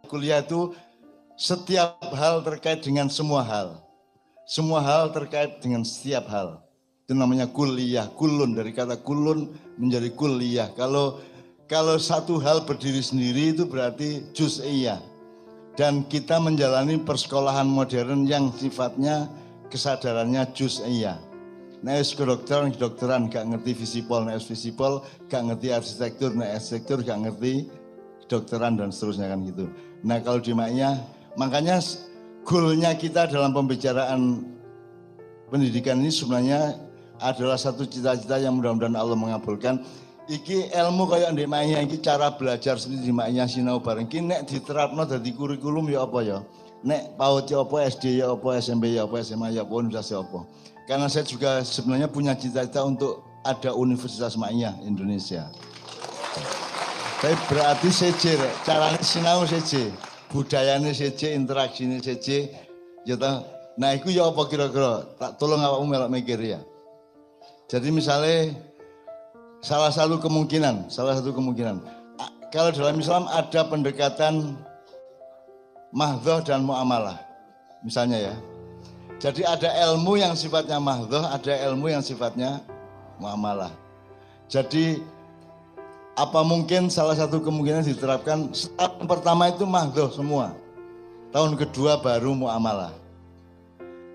kuliah itu setiap hal terkait dengan semua hal. Semua hal terkait dengan setiap hal. Itu namanya kuliah, kulun, dari kata kulun menjadi kuliah. Kalau satu hal berdiri sendiri itu berarti juz'iyah. Dan kita menjalani persekolahan modern yang sifatnya kesadarannya juz'iyah. Nek kedokteran gak ngerti visipol, nek visipol gak ngerti arsitektur, nek arsitektur gak ngerti kedokteran dan seterusnya kan gitu. Nah kalau di maknya, makanya goalnya kita dalam pembicaraan pendidikan ini sebenarnya adalah satu cita-cita yang mudah-mudahan Allah mengabulkan. Iki ilmu kayak ndek maknya, iki cara belajar seperti di maknya sinau bareng. Iki nek diterapno dadi kurikulum ya apa ya? Nek PAUD ya apa, SD ya apa, SMP ya apa, SMA ya apa, universitas ya apa. Karena saya juga sebenarnya punya cita-cita untuk ada Universitas Maknya Indonesia. Tapi berarti CJ, caranya sinau CJ, budayanya CJ, interaksinya CJ. Nah itu ya apa kira-kira? Tak tolong awakmu melok mikir ya. Jadi misalnya salah satu kemungkinan, kalau dalam Islam ada pendekatan mahdhah dan muamalah, misalnya ya. Jadi ada ilmu yang sifatnya mahdhah, ada ilmu yang sifatnya muamalah. Jadi apa mungkin salah satu kemungkinan diterapkan tahun pertama itu mahdhah semua, tahun kedua baru muamalah.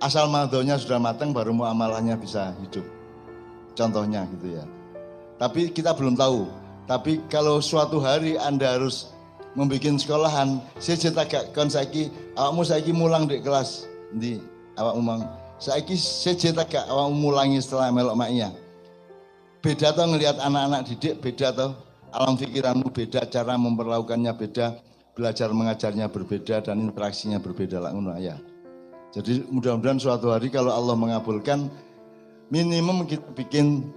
Asal mahdhahnya sudah matang baru muamalahnya bisa hidup. Contohnya gitu ya. Tapi kita belum tahu. Tapi kalau suatu hari Anda harus membuat sekolahan, saya cetak kon saiki, awakmu saiki mulang di kelas di awak umang. Saiki saya cetak awakmu mulangi setelah melok maknya. Beda toh ngelihat anak-anak didik, beda toh alam pikiranmu beda, cara memperlakukannya beda, belajar mengajarnya berbeda dan interaksinya berbeda lah ngono ya. Jadi mudah-mudahan suatu hari kalau Allah mengabulkan minimum kita bikin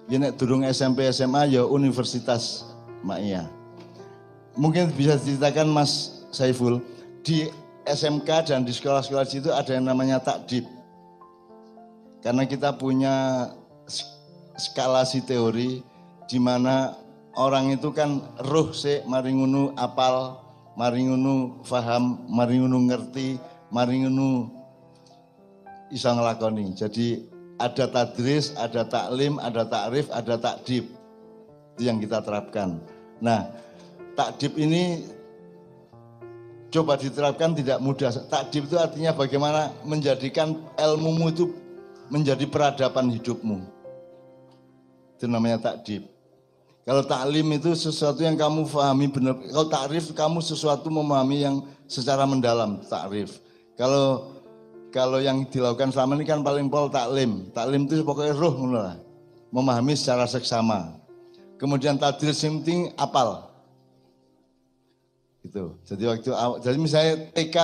ya nek durung SMP SMA ya Universitas Maknya. Mungkin bisa diceritakan Mas Saiful, di SMK dan di sekolah-sekolah situ ada yang namanya takdib. Karena kita punya skalasi teori di mana orang itu kan roh sik mari ngono apal, mari ngono paham, mari ngono ngerti, mari ngono iso nglakoni. Jadi ada tadris, ada taklim, ada takrif, ada takdib. Itu yang kita terapkan. Nah, takdib ini coba diterapkan tidak mudah. Takdib itu artinya bagaimana menjadikan ilmumu itu menjadi peradaban hidupmu. Itu namanya takdib. Kalau taklim itu sesuatu yang kamu pahami benar. Kalau takrif kamu sesuatu memahami yang secara mendalam, takrif. Kalau yang dilakukan selama ini kan paling pol taklim. Taklim itu pokoknya roh lah. Memahami secara seksama. Kemudian tadris yang penting apal. Gitu. Jadi misalnya TK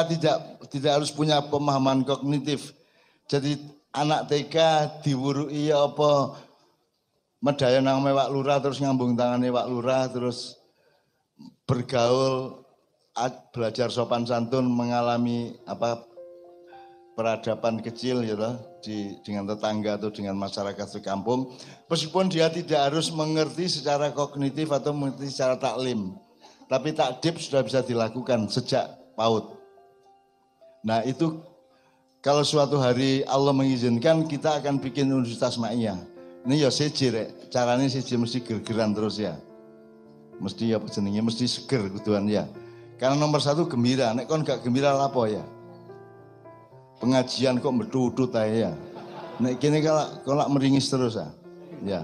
tidak harus punya pemahaman kognitif. Jadi anak TK diwurui apa medaya nang Wak Lurah terus ngambung tangannya Wak Lurah terus bergaul belajar sopan santun mengalami peradaban kecil ya dengan tetangga atau dengan masyarakat sekampung meskipun dia tidak harus mengerti secara kognitif atau mengerti secara taklim. Tapi takdib sudah bisa dilakukan sejak PAUD. Nah itu kalau suatu hari Allah mengizinkan kita akan bikin Universitas Maknya. Ini ya sejer, caranya sejer mesti ger-geran terus ya. Mesti apa jenenge, mesti seger kuduan ya. Karena nomor satu gembira, nek kon gak gembira lapo ya. Pengajian kok medudut aja ya. Nek kene kalau meringis terus ya.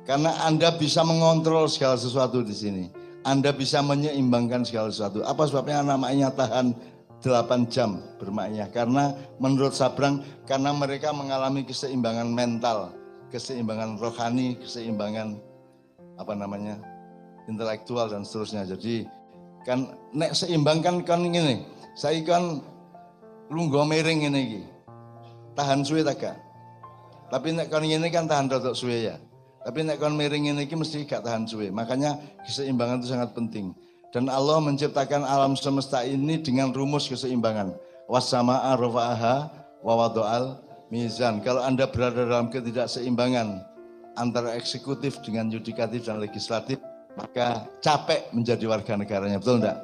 Karena Anda bisa mengontrol segala sesuatu di sini. Anda bisa menyeimbangkan segala sesuatu. Apa sebabnya namanya tahan 8 jam bermaknya? Karena menurut Sabrang, karena mereka mengalami keseimbangan mental, keseimbangan rohani, keseimbangan intelektual dan seterusnya. Jadi kan nek seimbang kan ngene. Saya kan lungguh miring ngene iki. Tahan suwe ta gak? Tapi nek kon ngene kan tahan rodok suwe ya. Tapi nek kon miring ngene iki mesti gak tahan suwe. Makanya keseimbangan itu sangat penting. Dan Allah menciptakan alam semesta ini dengan rumus keseimbangan. Was-samaa'a rafa'aha wa wada'al mizan. Kalau Anda berada dalam ketidakseimbangan antara eksekutif dengan yudikatif dan legislatif, maka capek menjadi warga negaranya. Betul enggak?